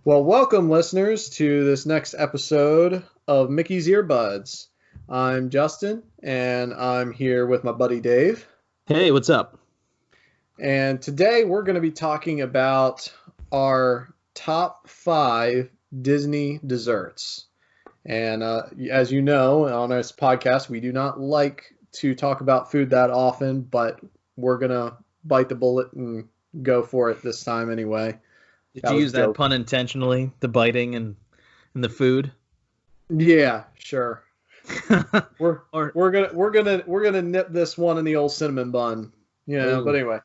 Well, welcome, listeners, to this next episode of Mickey's Earbuds. I'm Justin, and I'm here with my buddy Dave. Hey, what's up? And today we're going to be talking about our top 5 Disney desserts. And as you know, on this podcast, we do not like to talk about food that often, but we're going to bite the bullet and go for it this time anyway. Did you use that pun intentionally? The biting and the food? Yeah, sure. We're gonna nip this one in the old cinnamon bun, But anyway,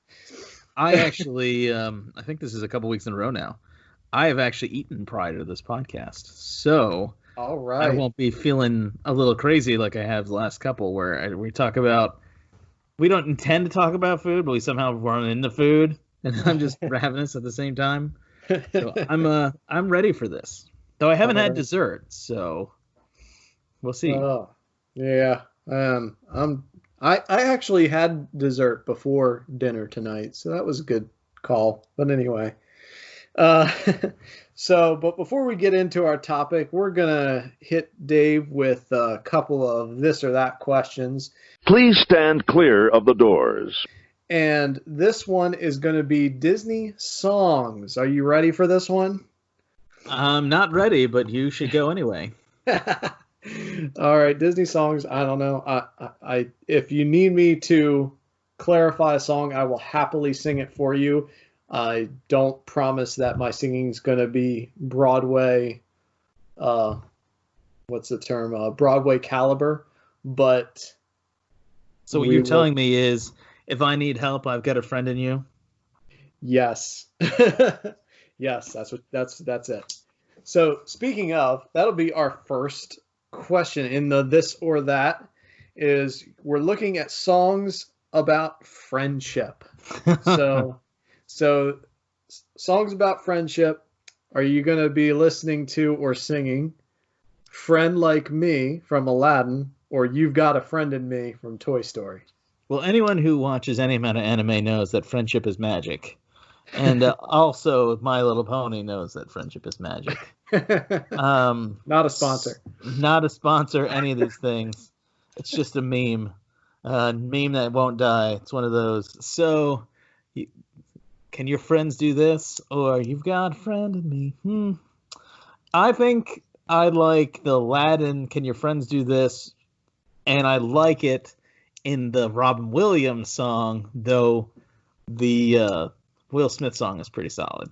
I actually I think this is a couple weeks in a row now. I have actually eaten prior to this podcast, so all right, I won't be feeling a little crazy like I have the last couple, where we don't intend to talk about food, but we somehow run into food, and I'm just ravenous at the same time. So I'm ready for this, though I haven't had dessert, so we'll see. Yeah, I actually had dessert before dinner tonight, so that was a good call. But anyway, but before we get into our topic, we're gonna hit Dave with a couple of this or that questions. Please stand clear of the doors. And this one is going to be Disney songs. Are you ready for this one? I'm not ready, but you should go anyway. All right, Disney songs. I don't know. I if you need me to clarify a song, I will happily sing it for you. I don't promise that my singing is going to be Broadway. What's the term? Broadway caliber. But so what you're telling me is, if I need help, I've got a friend in you. Yes. Yes, that's it. So speaking of, that'll be our first question in the this or that is we're looking at songs about friendship. So songs about friendship. Are you going to be listening to or singing Friend Like Me from Aladdin or You've Got a Friend in Me from Toy Story? Well, anyone who watches any amount of anime knows that friendship is magic. And also, My Little Pony knows that friendship is magic. Not a sponsor. Not a sponsor, any of these things. It's just a meme. Meme that won't die. It's one of those. So, can your friends do this? Or you've got a friend in me. I think I like the Aladdin, Can Your Friends Do This? And I like it in the Robin Williams song, though the Will Smith song is pretty solid.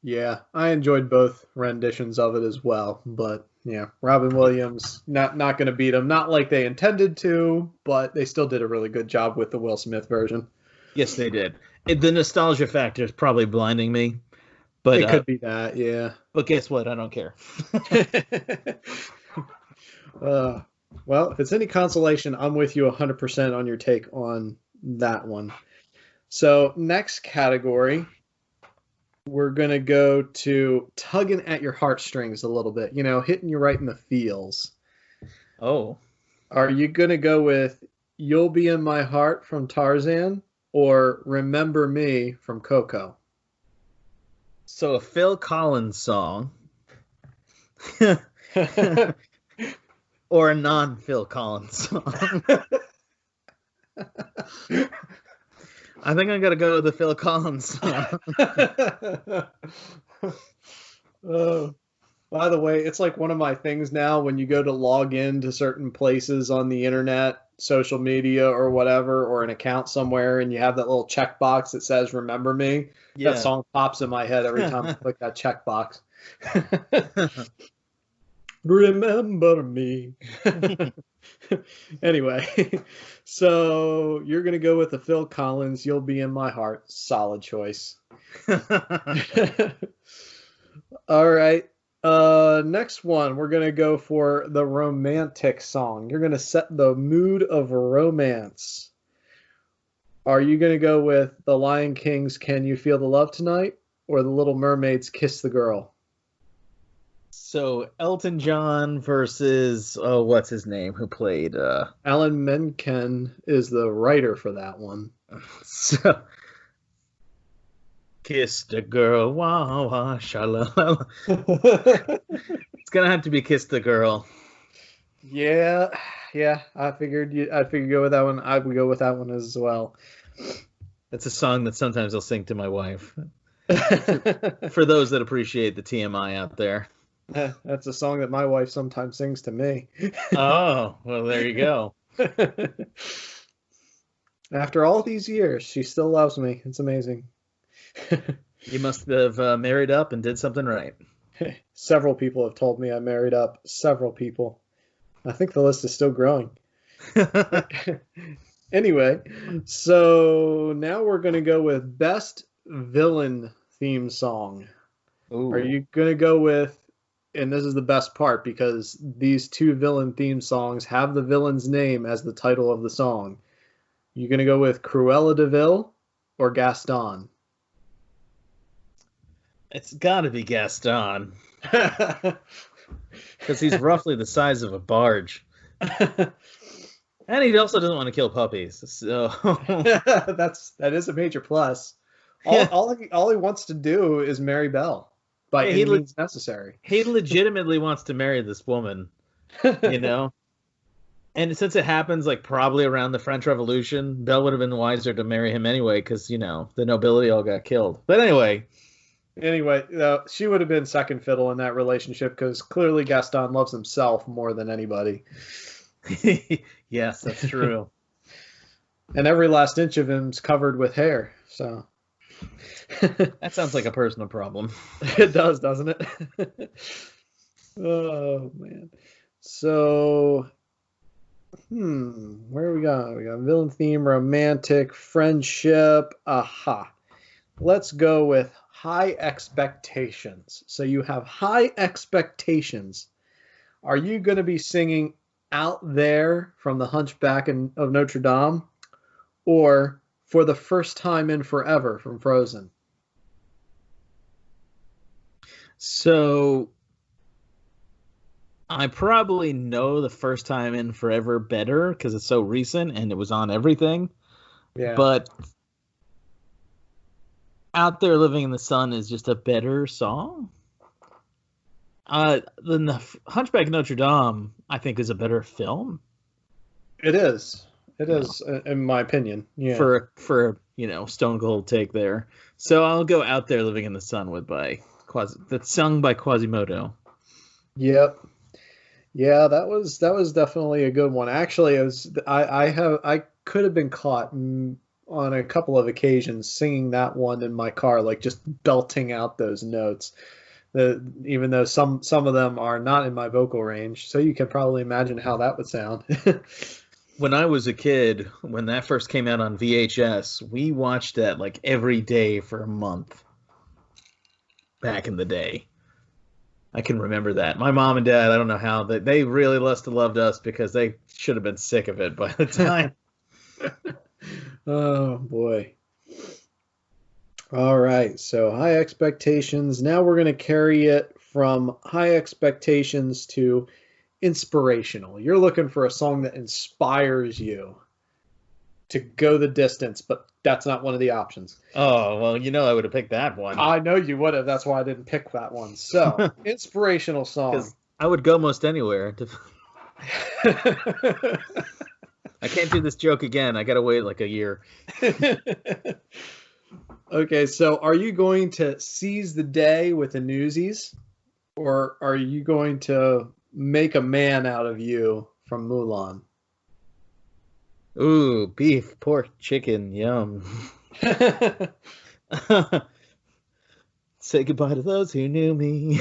Yeah, I enjoyed both renditions of it as well, but yeah, Robin Williams not going to beat him. Not like they intended to, but they still did a really good job with the Will Smith version. Yes, they did. The nostalgia factor is probably blinding me, but it could be that, yeah. But guess what? I don't care. Well, if it's any consolation, I'm with you 100% on your take on that one. So next category, we're going to go to tugging at your heartstrings a little bit, hitting you right in the feels. Oh. Are you going to go with You'll Be in My Heart from Tarzan or Remember Me from Coco? So a Phil Collins song. Or a non-Phil Collins song. I think I'm going to go with the Phil Collins song. By the way, it's like one of my things now when you go to log in to certain places on the internet, social media or whatever, or an account somewhere, and you have that little checkbox that says Remember Me. Yeah. That song pops in my head every time I click that checkbox. Remember me. Anyway, so you're going to go with the Phil Collins, You'll Be in My Heart. Solid choice. All right. Next one, we're going to go for the romantic song. You're going to set the mood of romance. Are you going to go with the Lion King's Can You Feel the Love Tonight or the Little Mermaid's Kiss the Girl? So Elton John versus what's his name who played Alan Menken is the writer for that one. So Kiss the girl, wah wah, shalala. It's gonna have to be Kiss the Girl. Yeah, I figured go with that one. I would go with that one as well. That's a song that sometimes I'll sing to my wife. For those that appreciate the TMI out there. That's a song that my wife sometimes sings to me. Oh, well, there you go. After all these years, she still loves me. It's amazing. You must have married up and did something right. Several people have told me I married up. Several people. I think the list is still growing. Anyway, so now we're going to go with best villain theme song. Ooh. Are you going to go with, and this is the best part because these two villain theme songs have the villain's name as the title of the song. You going to go with Cruella de Vil or Gaston? It's got to be Gaston. Because he's roughly the size of a barge. And he also doesn't want to kill puppies. So that is a major plus. All he wants to do is marry Belle by any means necessary. He legitimately wants to marry this woman, you know? And since it happens like probably around the French Revolution, Belle would have been wiser to marry him anyway because, you know, the nobility all got killed. But anyway, she would have been second fiddle in that relationship because clearly Gaston loves himself more than anybody. Yes, that's true. And every last inch of him's covered with hair, so. That sounds like a personal problem. It does, doesn't it? Oh, man. So, where are we going? We got villain theme, romantic, friendship. Aha. Let's go with high expectations. So you have high expectations. Are you going to be singing Out There from The Hunchback of Notre Dame or For the First Time in Forever from Frozen? So I probably know The First Time in Forever better because it's so recent and it was on everything. Yeah. But Out There Living in the Sun is just a better song. Then The Hunchback of Notre Dame, I think, is a better film. It is. It is, in my opinion. Yeah. For Stone Cold take there. So I'll go Out There Living in the Sun that's sung by Quasimodo. Yep. Yeah, that was definitely a good one. Actually, I could have been caught on a couple of occasions singing that one in my car, like just belting out those notes. Even though some of them are not in my vocal range, so you can probably imagine how that would sound. When I was a kid, when that first came out on VHS, we watched that like every day for a month. Back in the day. I can remember that. My mom and dad, I don't know how, they really must have loved us because they should have been sick of it by the time. Oh, boy. All right, so high expectations. Now we're going to carry it from high expectations to inspirational. You're looking for a song that inspires you to go the distance, but that's not one of the options. Oh, well, I would have picked that one. I know you would have. That's why I didn't pick that one. So, inspirational song. I would go most anywhere. I can't do this joke again. I got to wait like a year. Okay, so are you going to seize the day with the Newsies, or are you going to make a man out of you from Mulan? Ooh, beef, pork, chicken, yum. Say goodbye to those who knew me.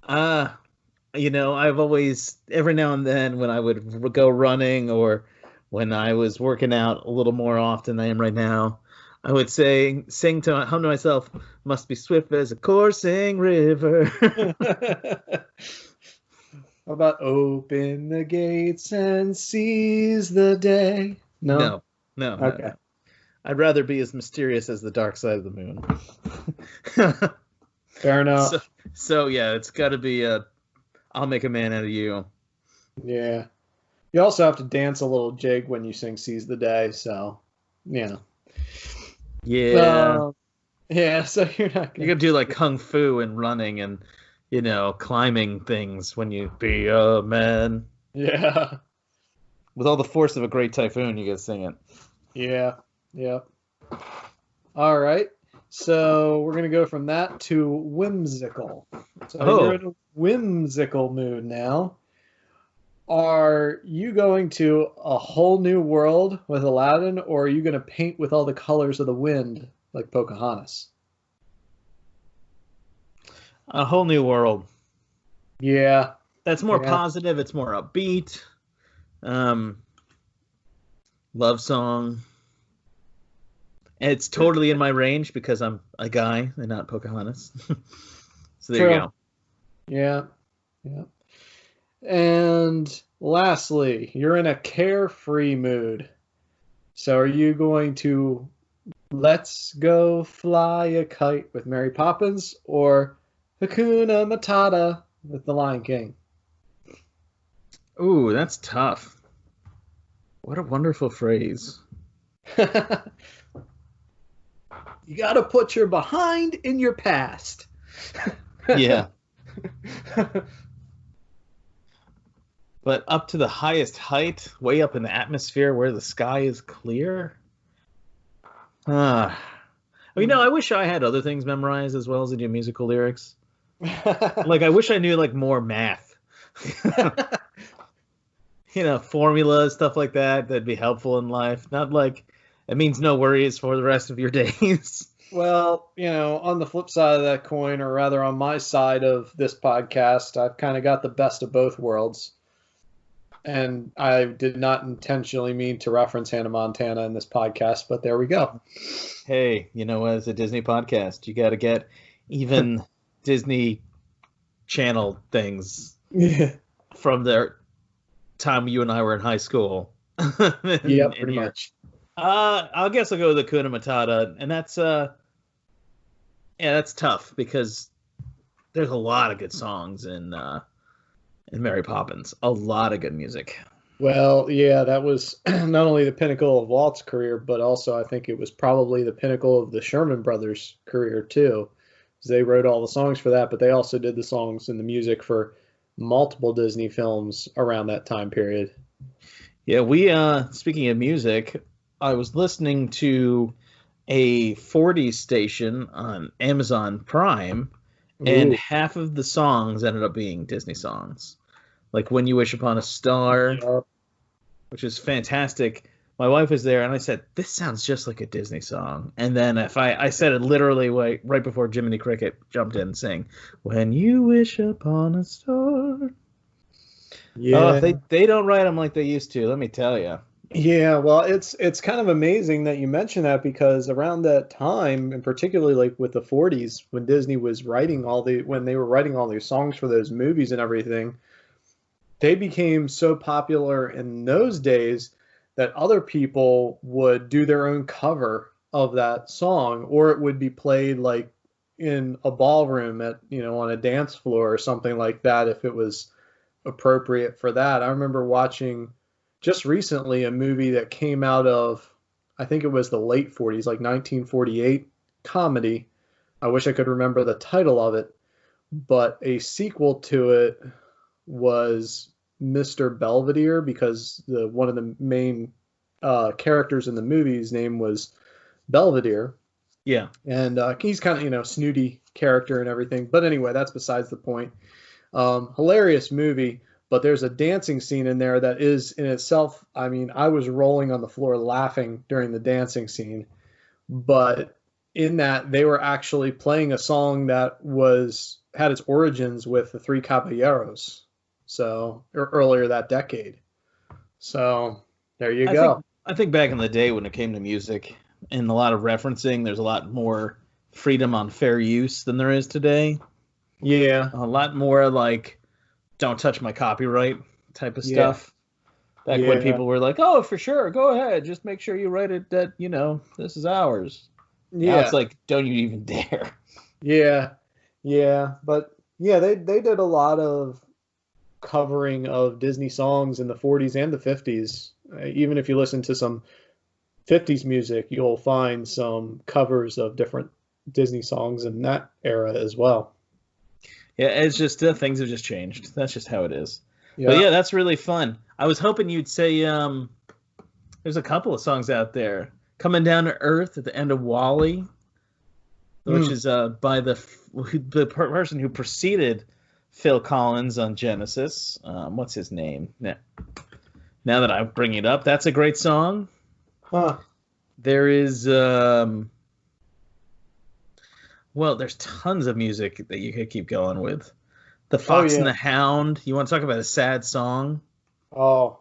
I've always, every now and then when I would go running or when I was working out a little more often than I am right now, I would hum to myself, must be swift as a coursing river. How about open the gates and seize the day? No. Okay. No. I'd rather be as mysterious as the dark side of the moon. Fair enough. So yeah, it's got to be I'll make a man out of you. Yeah. You also have to dance a little jig when you sing Seize the Day, so. Yeah. Yeah. Yeah, so you're not You gonna... could do like kung fu and running and, climbing things when you be a man. Yeah. With all the force of a great typhoon, you gotta sing it. Yeah. Yeah. All right. So we're gonna go from that to whimsical. So you're in a whimsical mood now. Are you going to a whole new world with Aladdin, or are you going to paint with all the colors of the wind like Pocahontas? A whole new world. Yeah. That's more Yeah. positive. It's more upbeat. Love song. It's totally in my range because I'm a guy and not Pocahontas. So there you go. Yeah. Yeah. And lastly, you're in a carefree mood. So are you going to Let's Go Fly a Kite with Mary Poppins or Hakuna Matata with The Lion King? Ooh, that's tough. What a wonderful phrase. You got to put your behind in your past. Yeah. But up to the highest height, way up in the atmosphere where the sky is clear. I wish I had other things memorized as well as I do musical lyrics. Like, I wish I knew, like, more math. Formulas, stuff like that, that'd be helpful in life. Not like it means no worries for the rest of your days. Well, on the flip side of that coin, or rather on my side of this podcast, I've kind of got the best of both worlds. And I did not intentionally mean to reference Hannah Montana in this podcast, but there we go. Hey, as a Disney podcast, you got to get even Disney Channel things from their time you and I were in high school. Yeah, pretty much. I guess I'll go with the Hakuna Matata, and that's tough because there's a lot of good songs in Mary Poppins. A lot of good music. Well, yeah, that was not only the pinnacle of Walt's career, but also I think it was probably the pinnacle of the Sherman Brothers' career too. They wrote all the songs for that, but they also did the songs and the music for multiple Disney films around that time period. Yeah, we speaking of music, I was listening to a 40s station on Amazon Prime, and half of the songs ended up being Disney songs. Like When You Wish Upon a Star, which is fantastic. My wife was there, and I said, this sounds just like a Disney song. And then I said it literally right before Jiminy Cricket jumped in and sang, When You Wish Upon a Star. Yeah. They don't write them like they used to, let me tell you. Yeah, well, it's kind of amazing that you mention that, because around that time, and particularly like with the 40s, when Disney was when they were writing all these songs for those movies and everything, they became so popular in those days that other people would do their own cover of that song, or it would be played like in a ballroom on a dance floor or something like that if it was appropriate for that. I remember watching just recently a movie that came out of, I think it was the late 40s, like 1948, comedy. I wish I could remember the title of it, but a sequel to it was Mr. Belvedere, because one of the main characters in the movie's name was Belvedere. Yeah. And he's kind of, snooty character and everything. But anyway, that's besides the point. Hilarious movie. But there's a dancing scene in there that is in itself, I mean, I was rolling on the floor laughing during the dancing scene. But in that, they were actually playing a song that had its origins with the Three Caballeros, earlier that decade. So there you go. I think back in the day when it came to music and a lot of referencing, there's a lot more freedom on fair use than there is today. Yeah. A lot more like, don't touch my copyright type of stuff. Back when people were like, oh, for sure, go ahead. Just make sure you write it that, this is ours. Yeah. Now it's like, don't you even dare. Yeah. Yeah. But yeah, they did a lot of covering of Disney songs in the 40s and the 50s. Even if you listen to some 50s music, you'll find some covers of different Disney songs in that era as well. Yeah, it's just things have just changed. That's just how it is. But Yeah. yeah, that's really fun. I was hoping you'd say there's a couple of songs out there. Coming Down to Earth at the end of Wall-E, which is by the person who preceded Phil Collins on Genesis. What's his name? Now that I bring it up, that's a great song. Huh. There is, there's tons of music that you could keep going with. The Fox and the Hound. You want to talk about a sad song? Oh.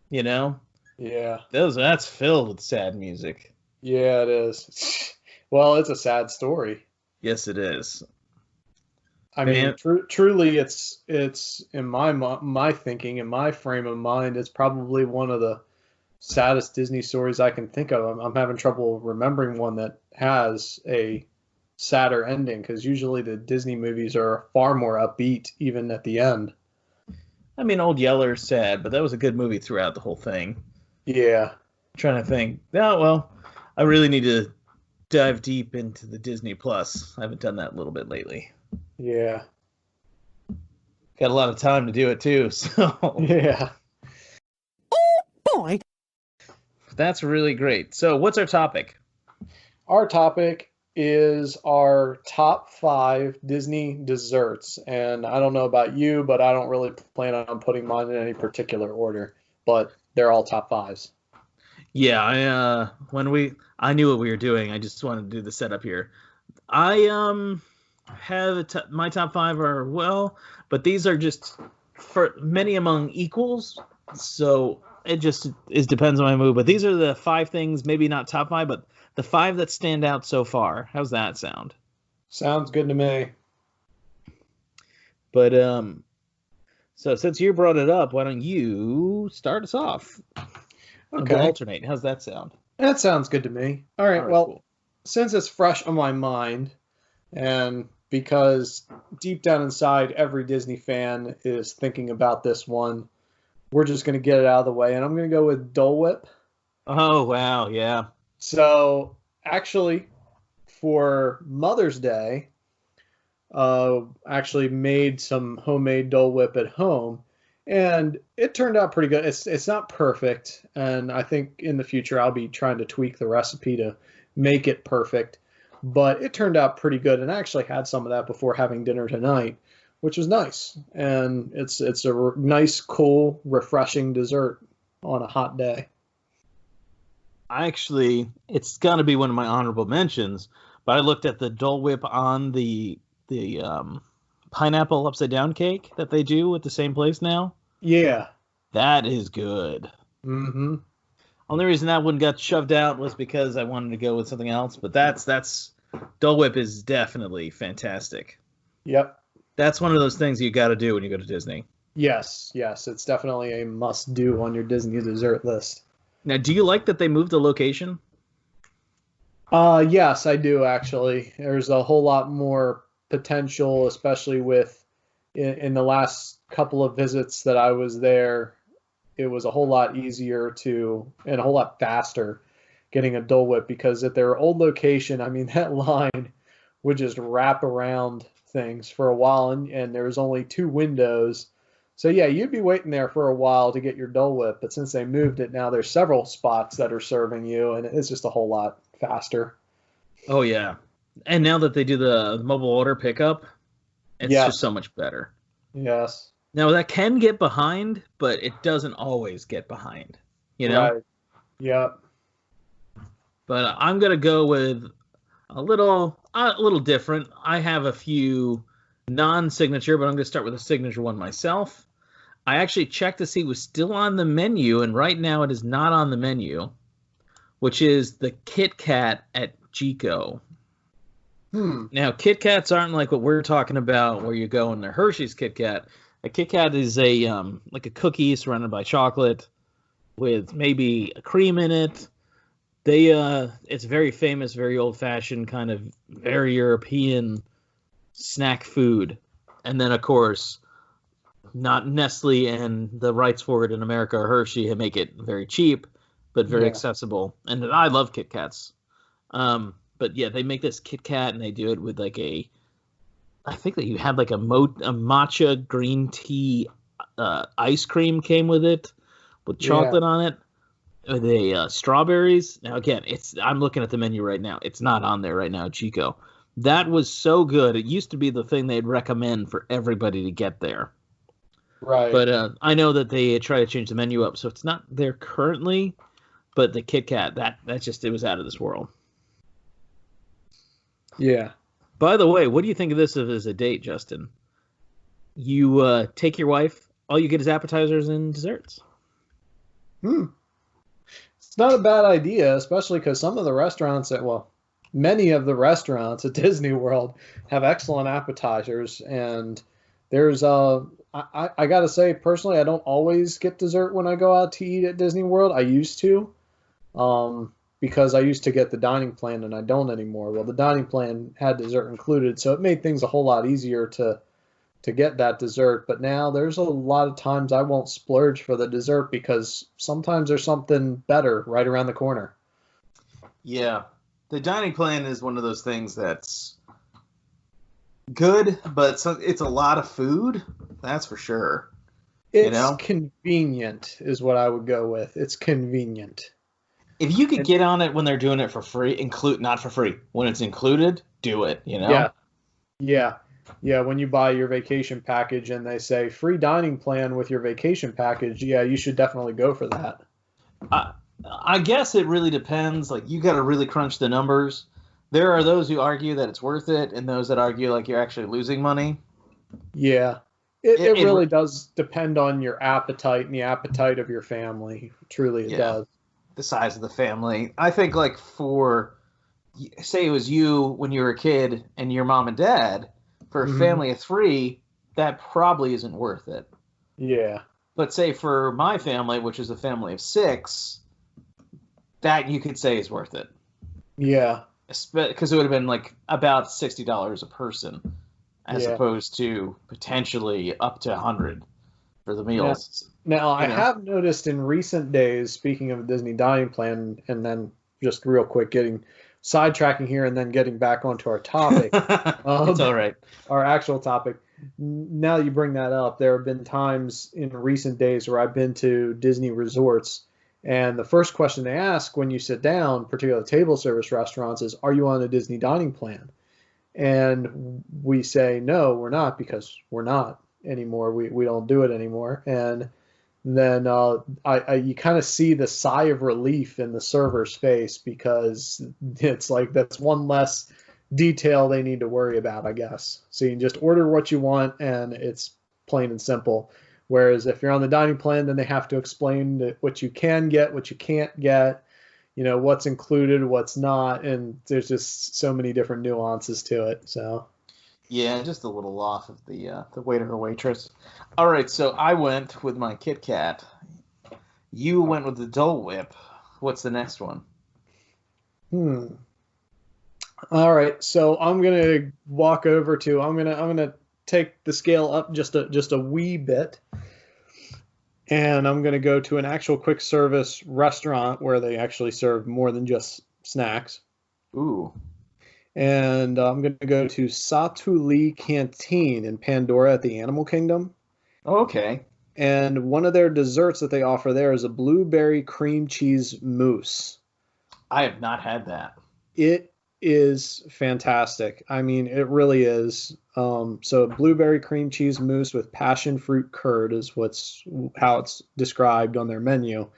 You know? Yeah. That's filled with sad music. Yeah, it is. Well, it's a sad story. Yes, it is. I mean, truly, it's in my thinking, in my frame of mind, it's probably one of the saddest Disney stories I can think of. I'm having trouble remembering one that has a sadder ending, because usually the Disney movies are far more upbeat, even at the end. I mean, Old Yeller's sad, but that was a good movie throughout the whole thing. Yeah. I'm trying to think. Oh, well, I really need to dive deep into the Disney Plus. I haven't done that a little bit lately. Yeah. Got a lot of time to do it too, so. Yeah. Oh, boy. That's really great. So what's our topic? Our topic is our top 5 Disney desserts. And I don't know about you, but I don't really plan on putting mine in any particular order. But they're all top 5s. Yeah, I knew what we were doing. I just wanted to do the setup here. I have my top 5 are, but these are just for many among equals. So it just depends on my mood. But these are the 5 things, maybe not top 5, but the 5 that stand out so far. How's that sound? Sounds good to me. But so since you brought it up, why don't you start us off? Okay. We'll alternate. How's that sound? That sounds good to me. All right. Well, cool. Since it's fresh on my mind, and because deep down inside every Disney fan is thinking about this one, we're just going to get it out of the way, and I'm going to go with Dole Whip. Oh, wow. Yeah. So actually, for Mother's Day, actually made some homemade Dole Whip at home, and it turned out pretty good. It's not perfect, and I think in the future I'll be trying to tweak the recipe to make it perfect, but it turned out pretty good, and I actually had some of that before having dinner tonight, which was nice. And it's a nice, cool, refreshing dessert on a hot day. Actually, it's got to be one of my honorable mentions, but I looked at the Dole Whip on the pineapple upside down cake that they do at the same place now. Yeah. That is good. Mm-hmm. Only reason that one got shoved out was because I wanted to go with something else, but that's Dole Whip is definitely fantastic. Yep. That's one of those things you got to do when you go to Disney. Yes, it's definitely a must-do on your Disney dessert list. Now, do you like that they moved the location? Yes, I do actually. There's a whole lot more potential, especially with in the last couple of visits that I was there. It was a whole lot easier and a whole lot faster getting a Dole Whip, because at their old location, I mean, that line would just wrap around things for a while, and there was only 2 windows. So yeah, you'd be waiting there for a while to get your Dole Whip, but since they moved it, now there's several spots that are serving you, and it's just a whole lot faster. Oh yeah. And now that they do the mobile order pickup, it's just so much better. Yes. Now that can get behind, but it doesn't always get behind, you know? Right. Yep. But I'm going to go with a little different. I have a few non-signature, but I'm going to start with a signature one myself. I actually checked to see it was still on the menu, and right now it is not on the menu, which is the Kit Kat at Chico. Now, Kit Kats aren't like what we're talking about, where you go in the Hershey's Kit Kat. A Kit Kat is like a cookie surrounded by chocolate with maybe a cream in it. It's very famous, very old-fashioned, kind of very European snack food. And then, of course, not Nestle and the rights for it in America or Hershey make it very cheap. but very Yeah. accessible. And I love Kit Kats. But yeah, they make this Kit Kat and they do it with like I think that you had like a matcha green tea ice cream came with it, with chocolate on it, with strawberries. Now again, I'm looking at the menu right now. It's not on there right now, Chico. That was so good. It used to be the thing they'd recommend for everybody to get there. Right. But I know that they try to change the menu up, so it's not there currently. But the Kit Kat, it was out of this world. Yeah. By the way, what do you think of this as a date, Justin? You take your wife, all you get is appetizers and desserts. It's not a bad idea, especially because many of the restaurants at Disney World have excellent appetizers. And there's, I got to say, personally, I don't always get dessert when I go out to eat at Disney World. I used to. Because I used to get the dining plan and I don't anymore. Well, the dining plan had dessert included, so it made things a whole lot easier to get that dessert. But now there's a lot of times I won't splurge for the dessert because sometimes there's something better right around the corner. Yeah. The dining plan is one of those things that's good, but it's a lot of food. That's for sure. It's convenient is what I would go with. It's convenient. If you could get on it when they're doing it for free, not for free, when it's included, do it, Yeah. When you buy your vacation package and they say free dining plan with your vacation package, yeah, you should definitely go for that. I guess it really depends. Like, you got to really crunch the numbers. There are those who argue that it's worth it and those that argue like you're actually losing money. Yeah. It really does depend on your appetite and the appetite of your family. Truly, it does. The size of the family. I think, like, say it was you when you were a kid and your mom and dad, for a family of 3, that probably isn't worth it. Yeah. But say for my family, which is a family of 6, that you could say is worth it. Yeah. Because it would have been like about $60 a person, as opposed to potentially up to $100 for the meals. Now, I have noticed in recent days, speaking of Disney dining plan, and then just real quick getting sidetracking here and then getting back onto our topic. It's all right. Our actual topic. Now that you bring that up, there have been times in recent days where I've been to Disney resorts, and the first question they ask when you sit down, particularly table service restaurants, is, are you on a Disney dining plan? And we say, no, we're not, because we're not anymore. We don't do it anymore. And then you kind of see the sigh of relief in the server's face, because it's like that's one less detail they need to worry about, I guess. So you can just order what you want and it's plain and simple. Whereas if you're on the dining plan, then they have to explain what you can get, what you can't get, what's included, what's not, and there's just so many different nuances to it. So yeah, just a little off of the waiter or waitress. All right, so I went with my Kit Kat. You went with the Dole Whip. What's the next one? All right, so I'm gonna walk over to. I'm gonna take the scale up just a wee bit, and I'm gonna go to an actual quick service restaurant where they actually serve more than just snacks. Ooh. And I'm going to go to Satuli Canteen in Pandora at the Animal Kingdom. Okay. And one of their desserts that they offer there is a blueberry cream cheese mousse. I have not had that. It is fantastic. I mean, it really is. So blueberry cream cheese mousse with passion fruit curd is how it's described on their menu.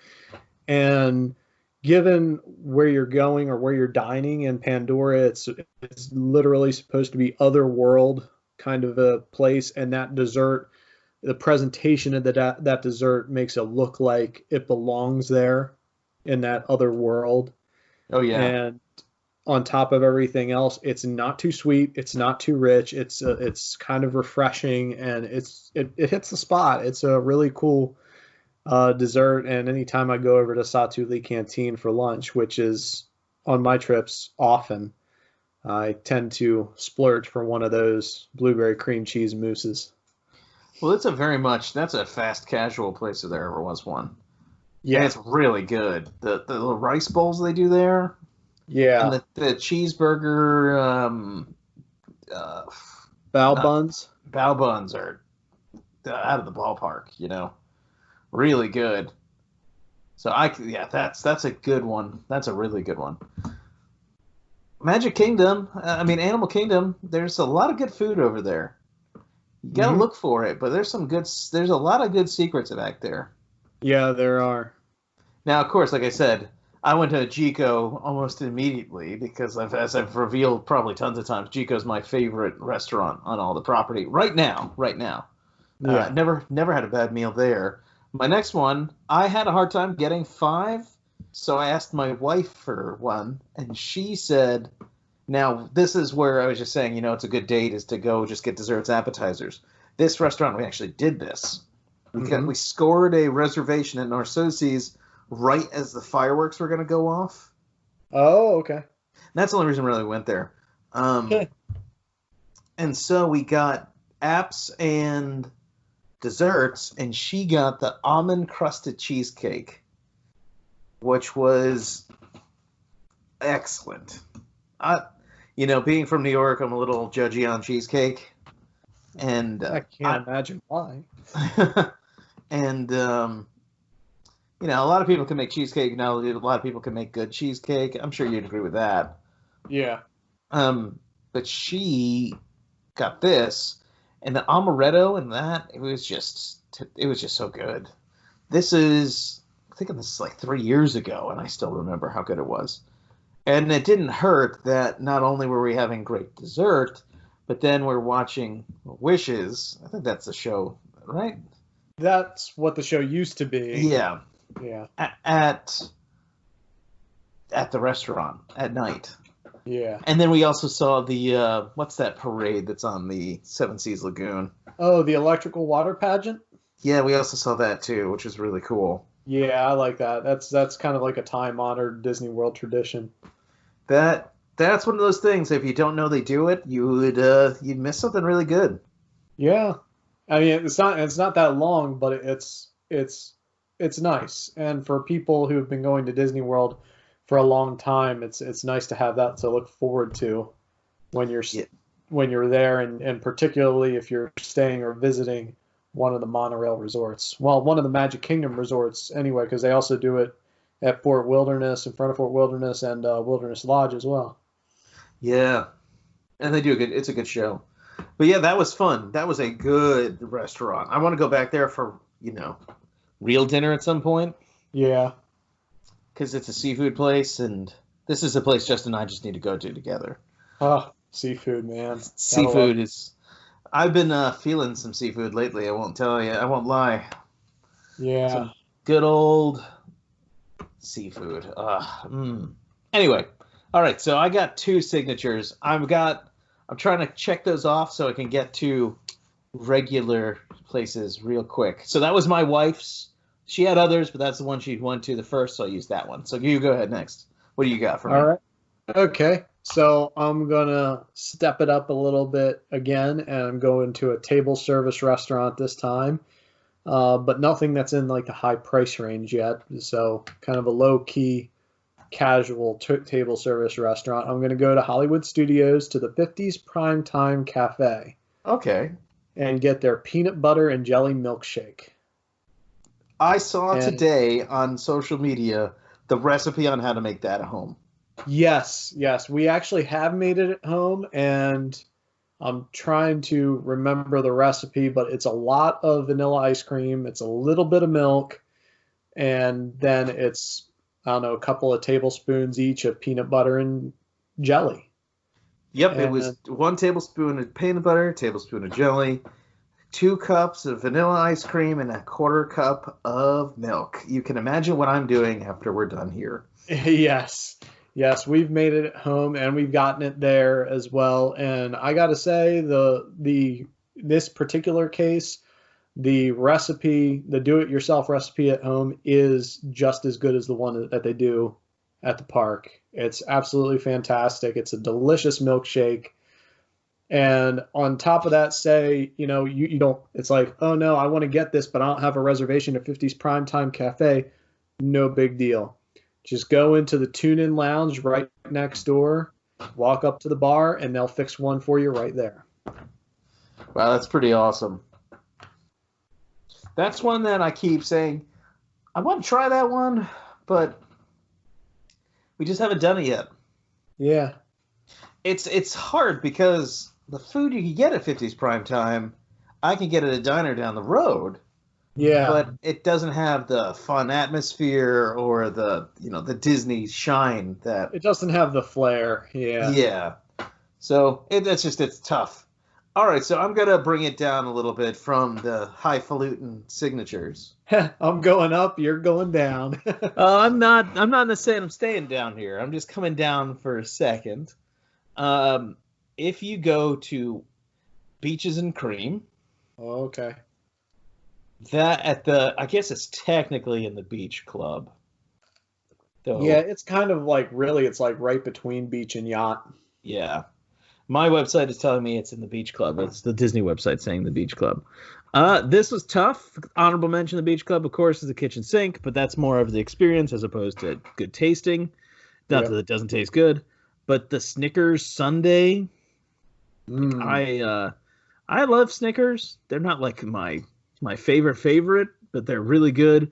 And given where you're going or where you're dining in Pandora, it's literally supposed to be otherworld kind of a place, and that dessert, the presentation of that dessert makes it look like it belongs there in that other world. Oh yeah. And on top of everything else, it's not too sweet, it's not too rich, it's kind of refreshing, and it hits the spot. It's a really cool dessert, and anytime I go over to Satuli Canteen for lunch, which is on my trips often, I tend to splurge for one of those blueberry cream cheese mousses. Well, that's a fast casual place if there ever was one. And Yeah. it's really good. The little rice bowls they do there, and Yeah. the cheeseburger uh, Bao not buns. bao buns are out of the ballpark. Really good. So yeah, that's a good one. That's a really good one. Magic Kingdom, I mean Animal Kingdom. There's a lot of good food over there. You gotta Hmm. look for it, but there's a lot of good secrets back there. Yeah, there are. Now, of course, like I said, I went to Jico almost immediately because as I've revealed probably tons of times, Jico's my favorite restaurant on all the property right now. Right now, Yeah. never had a bad meal there. My next one, I had a hard time getting five, so I asked my wife for one, and she said, "Now this is where I was just saying, it's a good date is to go just get desserts, appetizers." This restaurant, we actually did this. Hmm. We scored a reservation at Narcoossee's right as the fireworks were going to go off. Oh, okay. And that's the only reason we really went there. Um, and so we got apps and desserts, and she got the almond crusted cheesecake, which was excellent. Being from New York, I'm a little judgy on cheesecake, and I can't imagine why. and a lot of people can make cheesecake. Now, a lot of people can make good cheesecake. I'm sure you'd agree with that. Yeah. But she got this, and the amaretto and that it was just so good. I think this is like 3 years ago, and I still remember how good it was. And it didn't hurt that not only were we having great dessert, but then we're watching Wishes. I think that's the show, right? That's what the show used to be. Yeah, Yeah. at the restaurant at night. Yeah. And then we also saw the what's that parade that's on the Seven Seas Lagoon? Oh, the electrical water pageant? Yeah, we also saw that too, which was really cool. Yeah, I like that. That's kind of like a time-honored Disney World tradition. That's one of those things. If you don't know they do it, you'd miss something really good. Yeah. I mean, it's not that long, but it's nice. And for people who've been going to Disney World for a long time, it's nice to have that to look forward to when you're Yeah, when you're there, and particularly if you're staying or visiting one of the monorail resorts. Well, one of the Magic Kingdom resorts anyway, because they also do it at Fort Wilderness, in front of Fort Wilderness, and Wilderness Lodge as well. yeah, and they do it's a good show. But yeah, that was fun. That was a good restaurant. I want to go back there for real dinner at some point Yeah. because it's a seafood place, and this is a place Justin and I just need to go to together. Oh, seafood, man. Gotta love. Seafood is. I've been feeling some seafood lately. I won't tell you. I won't lie. Yeah. Some good old seafood. Anyway, all right. So I got two signatures. I'm trying to check those off so I can get to regular places real quick. So that was my wife's. She had others, but that's the one she went to the first, so I used that one. So you go ahead next. What do you got for me? All right. Okay. So I'm gonna step it up a little bit again, and I'm going to a table service restaurant this time, but nothing that's in like the high price range yet. So kind of a low key, casual table service restaurant. I'm gonna go to Hollywood Studios to the 50s Primetime Cafe Okay. and get their peanut butter and jelly milkshake. I saw And today on social media the recipe on how to make that at home. yes, yes, we actually have made it at home, and I'm trying to remember the recipe, but it's a lot of vanilla ice cream, it's a little bit of milk, and then it's, I don't know, a couple of tablespoons each of peanut butter and jelly. Yep, it was And 1 tablespoon of peanut butter, tablespoon of jelly, 2 cups of vanilla ice cream, and a quarter cup of milk. You can imagine what I'm doing after we're done here. yes, yes, we've made it at home, and we've gotten it there as well. And I gotta say, the this particular case, the recipe, the do-it-yourself recipe at home is just as good as the one that they do at the park. It's absolutely fantastic. It's a delicious milkshake. And on top of that, say, you don't, it's like, oh no, I want to get this, but I don't have a reservation at 50's Primetime Cafe. No big deal. Just go into the tune-in lounge right next door, walk up to the bar, and they'll fix one for you right there. Wow, that's pretty awesome. That's one that I keep saying, I want to try that one, but we just haven't done it yet. Yeah. It's hard because the food you can get at 50's Prime Time, I can get at a diner down the road. Yeah. But it doesn't have the fun atmosphere or the Disney shine that It doesn't have the flair. Yeah. Yeah. So it's tough. All right, so I'm gonna bring it down a little bit from the highfalutin signatures. I'm going up, you're going down. I'm not saying I'm staying down here. I'm just coming down for a second. If you go to Beaches and Cream, Okay. I guess it's technically in the Beach Club. Though, Yeah, it's kind of like it's like right between beach and yacht. yeah. My website is telling me it's in the Beach Club. It's the Disney website saying the Beach Club. This was tough. Honorable mention: the Beach Club, of course, is the kitchen sink, but that's more of the experience as opposed to good tasting. Not that it doesn't taste good, but the Snickers Sundae. I love Snickers. They're not like my favorite, but they're really good.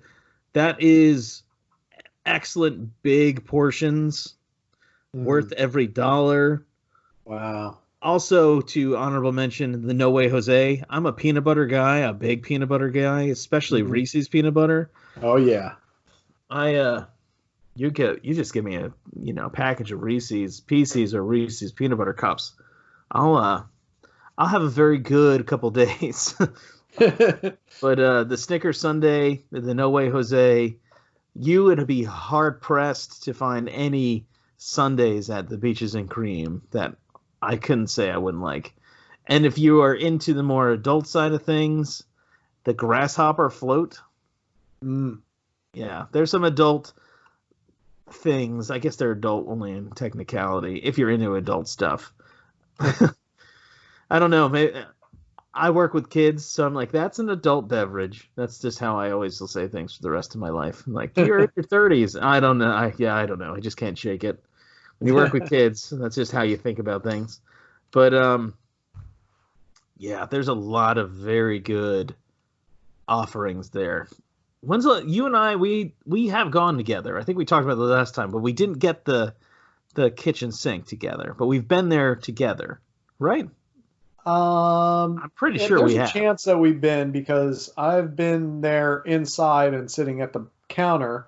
That is excellent big portions, worth every dollar. Wow. Also, to honorable mention, the No Way Jose. I'm a peanut butter guy, a big peanut butter guy, especially Reese's peanut butter. Oh yeah. You just give me a package of Reese's Pieces or Reese's peanut butter cups. I'll have a very good couple days. But the Snickers Sundae, the No Way Jose, you would be hard pressed to find any sundaes at the Beaches and Cream that I couldn't say I wouldn't like. And if you are into the more adult side of things, the Grasshopper Float. Yeah, there's some adult things. I guess they're adult only in technicality if you're into adult stuff. I don't know. Maybe I work with kids, so I'm like, that's an adult beverage. That's just how I always will say things for the rest of my life. I'm like, you're in your 30s. I don't know. I don't know. I just can't shake it. When you work with kids, that's just how you think about things. But yeah, there's a lot of very good offerings there. You and I, we have gone together. I think we talked about it the last time, but we didn't get the kitchen sink together. But we've been there together, right? I'm pretty sure we have. There's a chance that we've been, because I've been there inside and sitting at the counter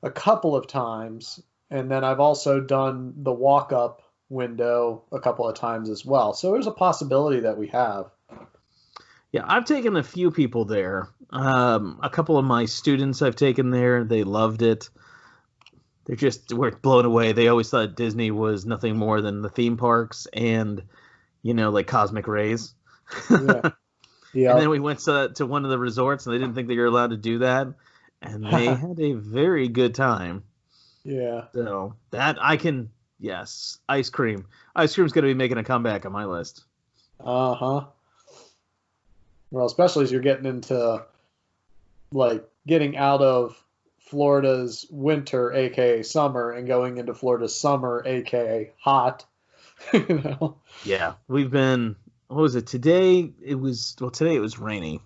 a couple of times, and then I've also done the walk-up window a couple of times as well. So there's a possibility that we have. Yeah, I've taken a few people there. A couple of my students I've taken there. They loved it. We're blown away. They always thought Disney was nothing more than the theme parks and, like cosmic rays. Yeah. Yeah. And then we went to one of the resorts, and they didn't think they were allowed to do that. And they had a very good time. Yeah. So that yes, ice cream. Ice cream's going to be making a comeback on my list. Uh-huh. Well, especially as you're getting into, like, getting out of Florida's winter, aka summer, and going into Florida's summer, aka hot. Yeah, we've been. What was it today? Today it was rainy.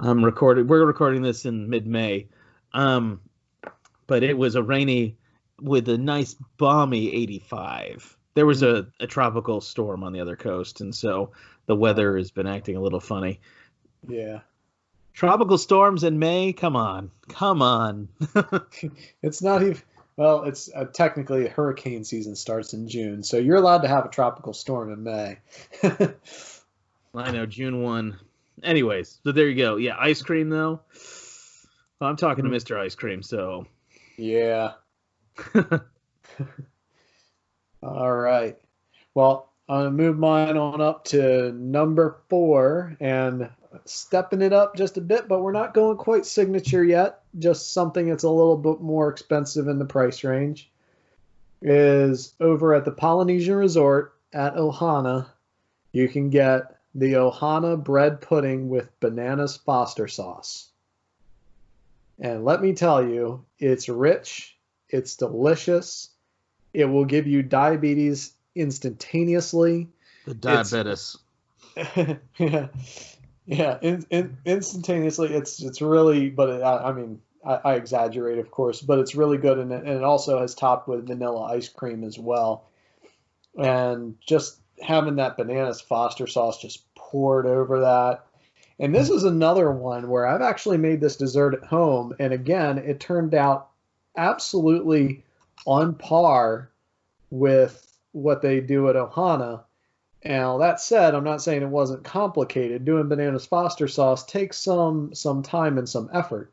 We're recording this in mid-May, but it was a rainy with a nice balmy 85. There was a tropical storm on the other coast, and so the weather has been acting a little funny. Yeah. Tropical storms in May? Come on. It's not even. Well, it's technically hurricane season starts in June, so you're allowed to have a tropical storm in May. I know, June 1. Anyways, so there you go. Yeah, ice cream, though. Well, I'm talking to Mr. Ice Cream, so. Yeah. All right. Well, I'm going to move mine on up to number 4 and stepping it up just a bit, but we're not going quite signature yet. Just something that's a little bit more expensive in the price range is over at the Polynesian Resort at Ohana. You can get the Ohana bread pudding with bananas Foster sauce. And let me tell you, it's rich, it's delicious, it will give you diabetes instantaneously. The diabetes. Yeah, yeah, instantaneously. It's really, but I mean, I exaggerate, of course, but it's really good, and it also has topped with vanilla ice cream as well. And just having that bananas Foster sauce just poured over that. And this is another one where I've actually made this dessert at home, and again, it turned out absolutely on par with what they do at Ohana. Now, that said, I'm not saying it wasn't complicated. Doing bananas Foster sauce takes some time and some effort,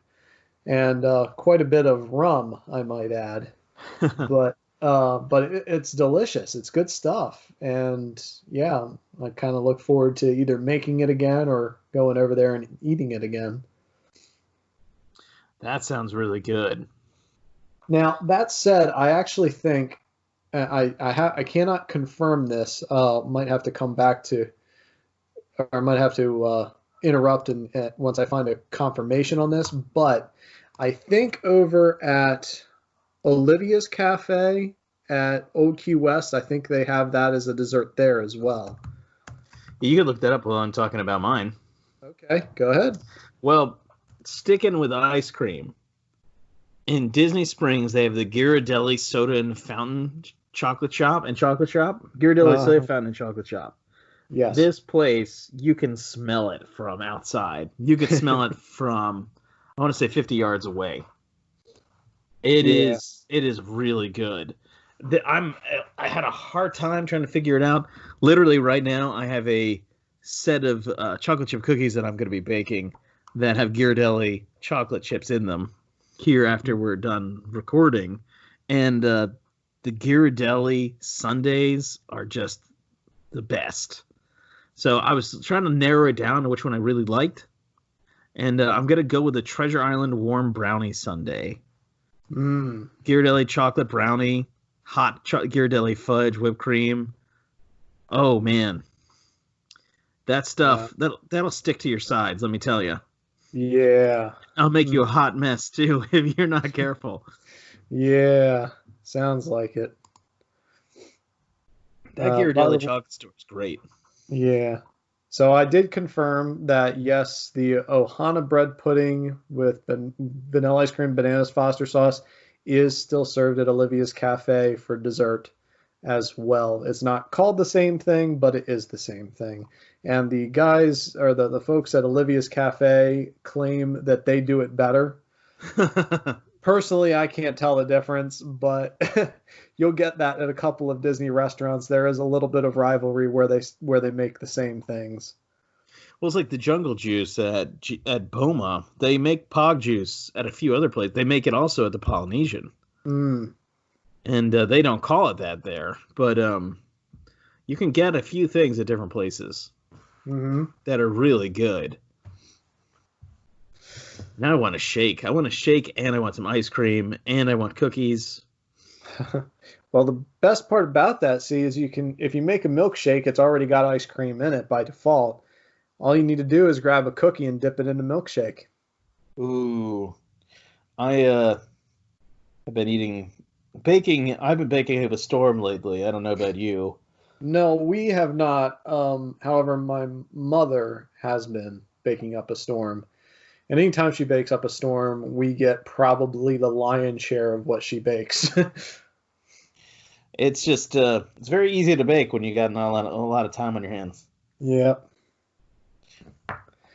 and quite a bit of rum, I might add. But it's delicious. It's good stuff, and yeah, I kind of look forward to either making it again or going over there and eating it again. That sounds really good. Now, that said, I actually think I cannot confirm this. Might have to come back to, or might have to interrupt and once I find a confirmation on this. But I think over at Olivia's Cafe at Old Key West, I think they have that as a dessert there as well. You could look that up while I'm talking about mine. Okay, go ahead. Well, sticking with ice cream, in Disney Springs, they have the Ghirardelli Soda and Fountain Chocolate Shop. Ghirardelli Soda Fountain and Chocolate Shop. Yes. This place, you can smell it from outside. You could smell it from, I want to say 50 yards away. It is really good. I had a hard time trying to figure it out. Literally right now, I have a set of chocolate chip cookies that I'm going to be baking that have Ghirardelli chocolate chips in them here after we're done recording. And the Ghirardelli sundaes are just the best. So I was trying to narrow it down to which one I really liked. And I'm going to go with the Treasure Island Warm Brownie Sundae. Ghirardelli chocolate brownie, hot Ghirardelli fudge, whipped cream. Oh, man. That stuff, that'll stick to your sides, let me tell you. Yeah. I'll make you a hot mess, too, if you're not careful. Yeah. Sounds like it. That Ghirardelli chocolate store is great. Yeah. So I did confirm that, yes, the Ohana bread pudding with vanilla ice cream, bananas Foster sauce is still served at Olivia's Cafe for dessert as well. It's not called the same thing, but it is the same thing. And the guys, or the folks at Olivia's Cafe, claim that they do it better. Personally, I can't tell the difference, but you'll get that at a couple of Disney restaurants. There is a little bit of rivalry where they make the same things. Well, it's like the Jungle Juice at Boma. They make Pog Juice at a few other places. They make it also at the Polynesian. And they don't call it that there. But you can get a few things at different places that are really good. Now I want a shake. I want a shake, and I want some ice cream, and I want cookies. Well, the best part about that, see, is if you make a milkshake, it's already got ice cream in it by default. All you need to do is grab a cookie and dip it in the milkshake. Ooh. I've been baking with Storm lately. I don't know about you. No, we have not. However, my mother has been baking up a Storm. And anytime she bakes up a Storm, we get probably the lion's share of what she bakes. It's just, it's very easy to bake when you got a lot of time on your hands. Yeah.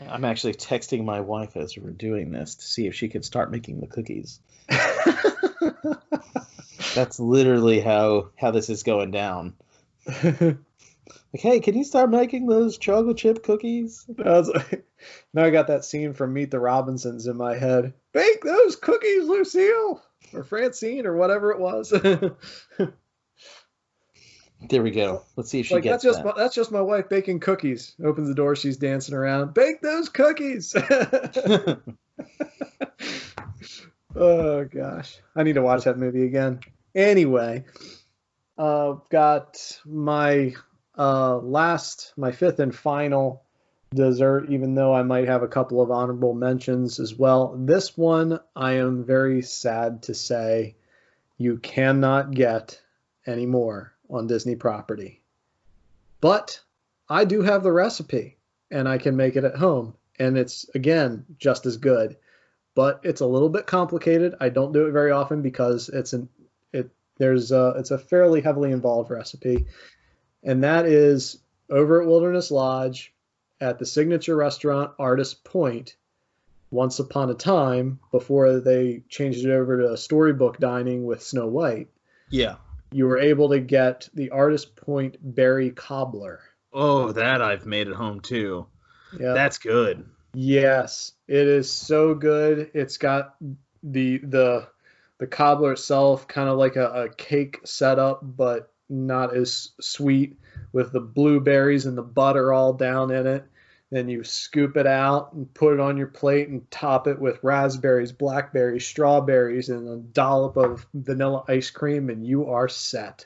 I'm actually texting my wife as we're doing this to see if she could start making the cookies. That's literally how this is going down. Like, hey, can you start making those chocolate chip cookies? Now I got that scene from Meet the Robinsons in my head. Bake those cookies, Lucille! Or Francine, or whatever it was. There we go. Let's see if she gets that. That's just my wife baking cookies. Opens the door, she's dancing around. Bake those cookies! Oh, gosh. I need to watch that movie again. Anyway, got my fifth and final dessert, even though I might have a couple of honorable mentions as well. This one, I am very sad to say you cannot get anymore on Disney property. But I do have the recipe and I can make it at home. And it's, again, just as good. But it's a little bit complicated. I don't do it very often because it's a fairly heavily involved recipe. And that is over at Wilderness Lodge at the signature restaurant Artist Point once upon a time before they changed it over to storybook dining with Snow White. Yeah. You were able to get the Artist Point berry cobbler. Oh, that I've made at home too. Yeah. That's good. Yes, it is so good. It's got the cobbler itself kind of like a cake setup, but not as sweet, with the blueberries and the butter all down in it. Then you scoop it out and put it on your plate and top it with raspberries, blackberries, strawberries, and a dollop of vanilla ice cream, and you are set.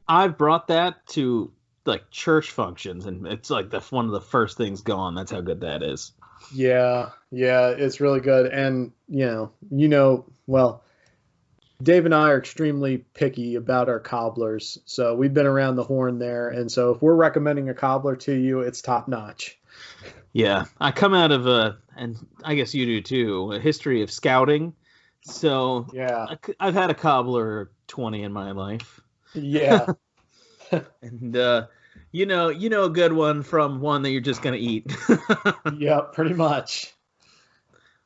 I've brought that to like church functions, and it's like that's one of the first things gone. That's how good that is. Yeah, it's really good. And well, Dave and I are extremely picky about our cobblers, so we've been around the horn there. And so if we're recommending a cobbler to you, it's top notch. Yeah, I come out of and I guess you do too, a history of scouting. So Yeah, I've had a cobbler 20 in my life. yeah, And a good one from one that you're just gonna eat. yeah, pretty much.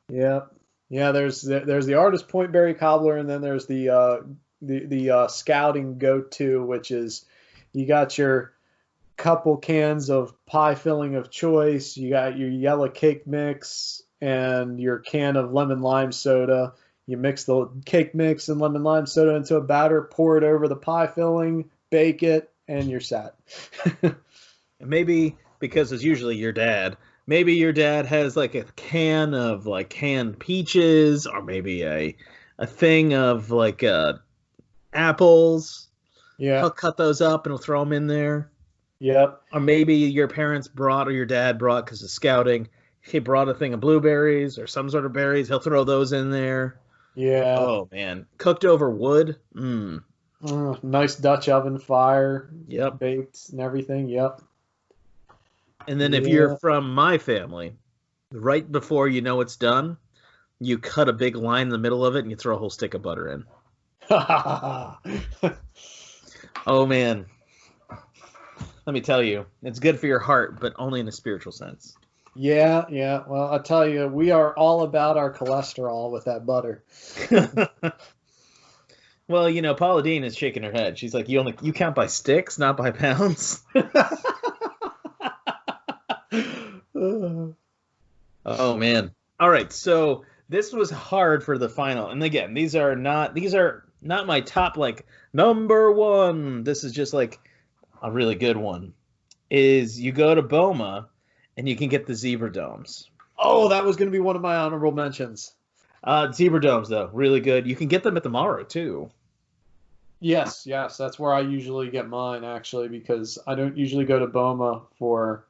Yeah, yeah. There's the Artist Point berry cobbler, and then there's the scouting go-to, which is you got your couple cans of pie filling of choice, you got your yellow cake mix, and your can of lemon lime soda. You mix the cake mix and lemon lime soda into a batter, pour it over the pie filling, bake it, and you're set. Maybe because it's usually your dad. Maybe your dad has like a can of like canned peaches, or maybe a thing of like apples. Yeah. He'll cut those up and he'll throw them in there. Yep. Or maybe your parents brought, or your dad brought, because of scouting, he brought a thing of blueberries or some sort of berries. He'll throw those in there. Yeah. Oh man, cooked over wood. Nice Dutch oven fire. Yep. Baked and everything. Yep. And then if you're from my family, right before you know it's done, you cut a big line in the middle of it and you throw a whole stick of butter in. Oh man. Let me tell you, it's good for your heart, but only in a spiritual sense. Yeah. Well, I tell you, we are all about our cholesterol with that butter. Well, Paula Dean is shaking her head. She's like, you count by sticks, not by pounds. Oh man. All right, so this was hard for the final. And again, these are not my top like number one. This is just like a really good one. Is you go to Boma and you can get the zebra domes. Oh, that was going to be one of my honorable mentions. Zebra domes though, really good. You can get them at the Morrow too. Yes, that's where I usually get mine actually, because I don't usually go to Boma for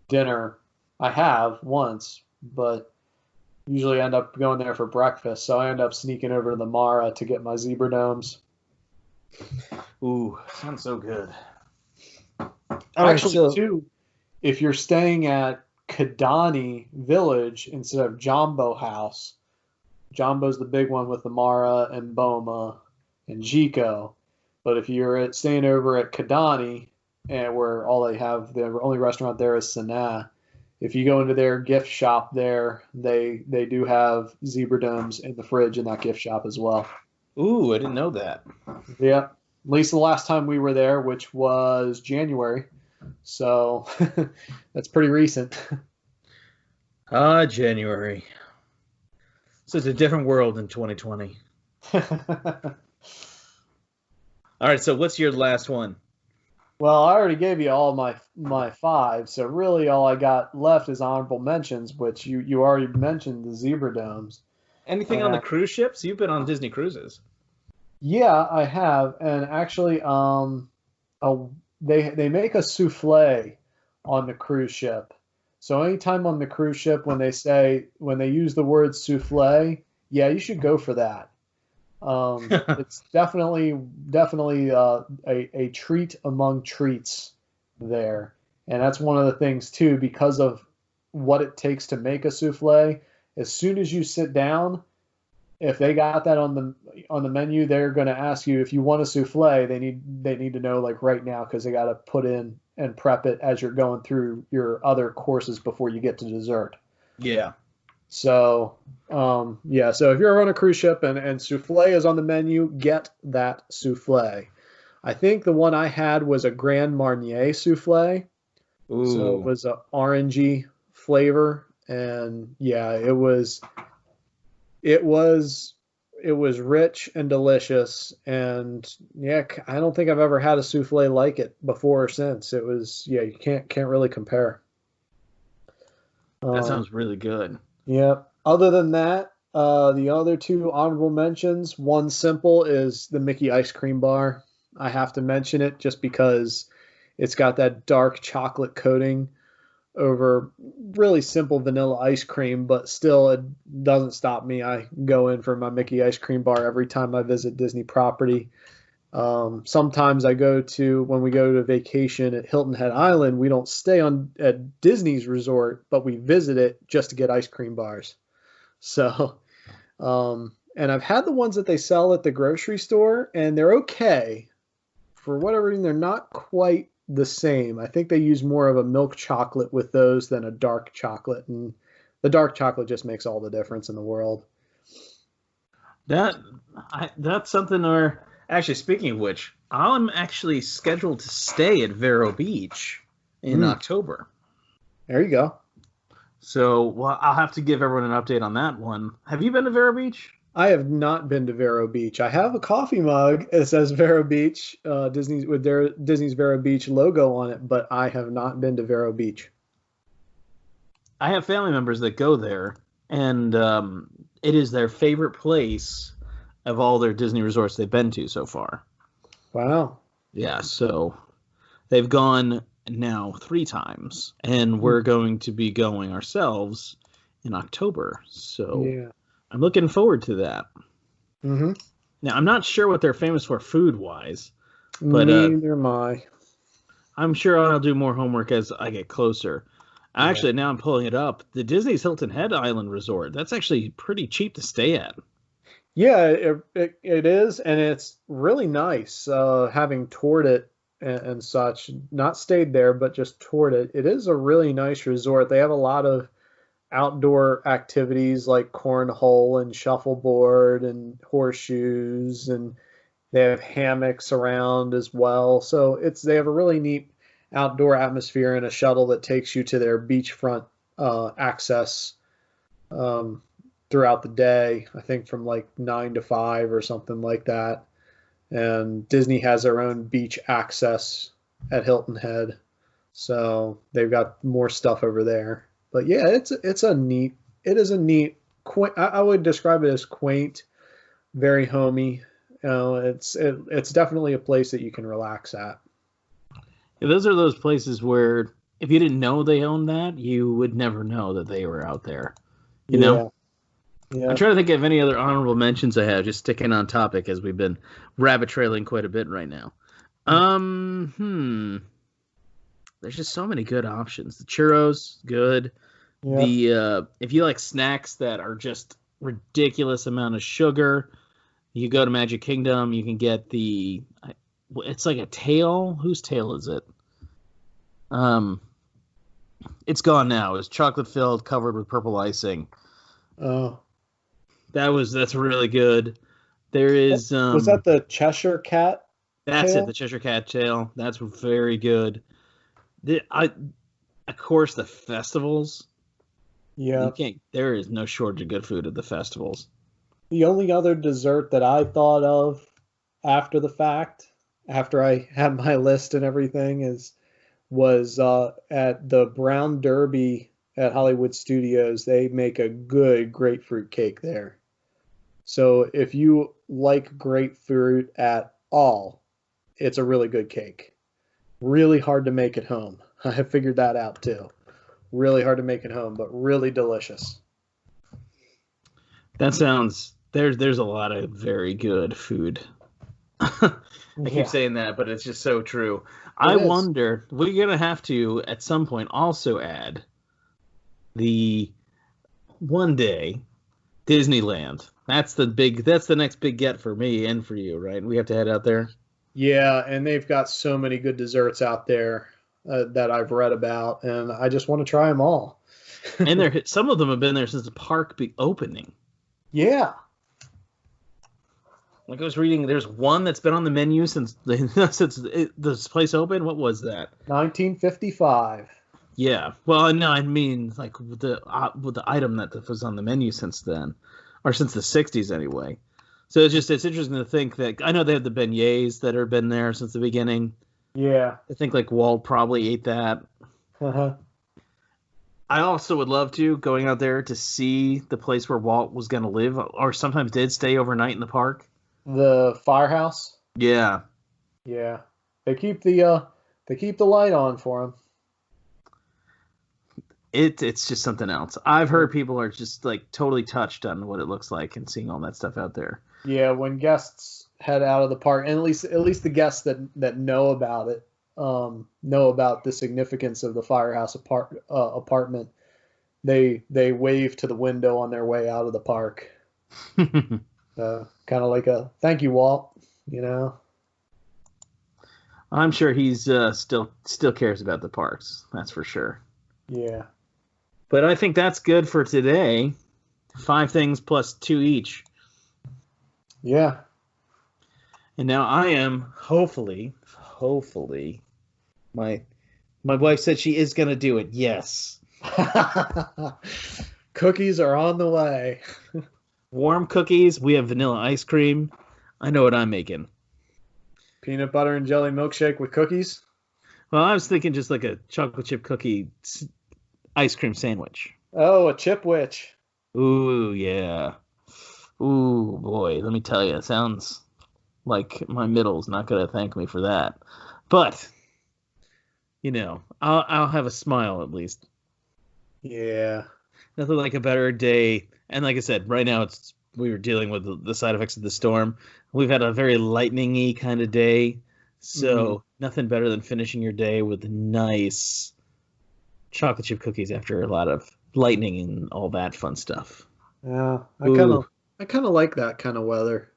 dinner. I have once, but usually end up going there for breakfast. So I end up sneaking over to the Mara to get my zebra domes. Ooh, sounds so good. Actually, too, if you're staying at Kidani Village instead of Jumbo House, Jumbo's the big one with the Mara and Boma and Jico. But if you're staying over at Kidani, and where all they have, the only restaurant there is Sanaa, if you go into their gift shop there, they do have zebra domes in the fridge in that gift shop as well. Ooh, I didn't know that. Yeah, at least the last time we were there, which was January. So that's pretty recent. January. So it's a different world in 2020. All right, so what's your last one? Well, I already gave you all my five, so really all I got left is honorable mentions, which you already mentioned the zebra domes. Anything on the cruise ships? You've been on Disney cruises. Yeah, I have, and actually, they make a souffle on the cruise ship. So anytime on the cruise ship when they use the word souffle, yeah, you should go for that. It's definitely a treat among treats there, and that's one of the things too because of what it takes to make a souffle. As soon as you sit down, if they got that on the menu, they're going to ask you if you want a souffle. They need to know like right now because they got to put in and prep it as you're going through your other courses before you get to dessert. Yeah. So, yeah. So if you're on a cruise ship and souffle is on the menu, get that souffle. I think the one I had was a Grand Marnier souffle. Ooh. So it was a orangey flavor, and yeah, it was rich and delicious, and yeah, I don't think I've ever had a souffle like it before or since. It was, yeah, you can't really compare. That sounds really good. Yeah. Other than that, the other two honorable mentions, one simple is the Mickey ice cream bar. I have to mention it just because it's got that dark chocolate coating over really simple vanilla ice cream, but still it doesn't stop me. I go in for my Mickey ice cream bar every time I visit Disney property. Sometimes when we go to vacation at Hilton Head Island, we don't stay at Disney's resort, but we visit it just to get ice cream bars. So, and I've had the ones that they sell at the grocery store, and they're okay. For whatever reason, they're not quite the same. I think they use more of a milk chocolate with those than a dark chocolate, and the dark chocolate just makes all the difference in the world. That's something where, actually, speaking of which, I'm actually scheduled to stay at Vero Beach in October. There you go. So, well, I'll have to give everyone an update on that one. Have you been to Vero Beach? I have not been to Vero Beach. I have a coffee mug that says Vero Beach, Disney's Vero Beach logo on it, but I have not been to Vero Beach. I have family members that go there, and it is their favorite place of all their Disney resorts they've been to so far. Wow. Yeah, so they've gone now 3 times, and we're going to be going ourselves in October. So yeah. I'm looking forward to that. Mm-hmm. Now, I'm not sure what they're famous for food-wise, but neither am I. I'm sure I'll do more homework as I get closer. Actually, now I'm pulling it up. The Disney's Hilton Head Island Resort, that's actually pretty cheap to stay at. Yeah, it is, and it's really nice having toured it and such. Not stayed there, but just toured it. It is a really nice resort. They have a lot of outdoor activities like cornhole and shuffleboard and horseshoes, and they have hammocks around as well. So they have a really neat outdoor atmosphere and a shuttle that takes you to their beachfront access throughout the day. I think from like 9 to 5 or something like that. And Disney has their own beach access at Hilton Head, so they've got more stuff over there. But yeah, it is a neat, quaint, I would describe it as quaint, very homey. It's definitely a place that you can relax at. Yeah, those are those places where if you didn't know they owned that, you would never know that they were out there. You know? Yeah. I'm trying to think of any other honorable mentions I have, just sticking on topic as we've been rabbit trailing quite a bit right now. There's just so many good options. The churros, good. Yep. The if you like snacks that are just ridiculous amount of sugar, you go to Magic Kingdom, you can get it's like a tail. Whose tail is it? It's gone now. It's chocolate filled, covered with purple icing. Oh, that's really good. There is was that the Cheshire Cat? That's tail? It, the Cheshire Cat tail. That's very good. Of course, the festivals. Yeah. There is no shortage of good food at the festivals. The only other dessert that I thought of after the fact, after I had my list and everything, was at the Brown Derby at Hollywood Studios. They make a good grapefruit cake there. So if you like grapefruit at all, it's a really good cake. Really hard to make at home. I figured that out too. Really hard to make at home, but really delicious. That sounds there's a lot of very good food. I keep saying that, but it's just so true. I wonder, we're gonna have to at some point also add the one day Disneyland. That's the next big get for me and for you, right? We have to head out there. Yeah, and they've got so many good desserts out there that I've read about, and I just want to try them all. And some of them have been there since the park opening. Yeah. Like I was reading, there's one that's been on the menu since this place opened. What was that? 1955. Yeah. Well, no, I mean like with the item that was on the menu since then, or since the 60s anyway. So it's interesting to think that I know they have the beignets that have been there since the beginning. Yeah. I think like Walt probably ate that. Uh-huh. I also would love going out there to see the place where Walt was going to live, or sometimes did stay overnight in the park. The firehouse. Yeah. Yeah. They keep the light on for him. It's just something else. I've heard people are just like totally touched on what it looks like and seeing all that stuff out there. Yeah, when guests head out of the park, and at least the guests that know about it, know about the significance of the firehouse apartment, they wave to the window on their way out of the park. Kind of like a thank you, Walt. You know. I'm sure he's still cares about the parks. That's for sure. Yeah. But I think that's good for today. 5 things plus 2 each. Yeah. And now I am hopefully, my wife said she is going to do it. Yes. Cookies are on the way. Warm cookies. We have vanilla ice cream. I know what I'm making. Peanut butter and jelly milkshake with cookies? Well, I was thinking just like a chocolate chip cookie ice cream sandwich. Oh, a chip witch. Ooh, yeah. Ooh, boy, let me tell you, it sounds like my middle's not going to thank me for that. But, you know, I'll have a smile at least. Yeah. Nothing like a better day. And like I said, right now we were dealing with the side effects of the storm. We've had a very lightning-y kind of day. So nothing better than finishing your day with nice chocolate chip cookies after a lot of lightning and all that fun stuff. Yeah, I kind of like that kind of weather.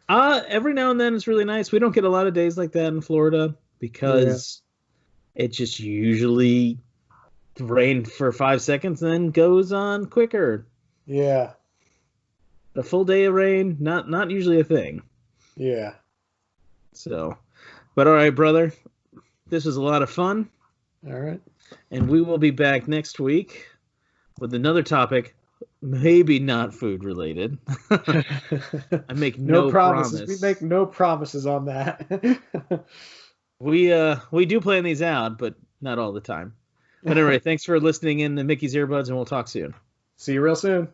Every now and then it's really nice. We don't get a lot of days like that in Florida because it just usually rains for 5 seconds and then goes on quicker. Yeah. A full day of rain, not usually a thing. Yeah. So, but all right, brother, this was a lot of fun. All right. And we will be back next week with another topic, maybe not food related. I make no promise. We make no promises on that. We do plan these out, but not all the time. But anyway, thanks for listening in the Mickey's Earbuds, and we'll talk soon. See you real soon.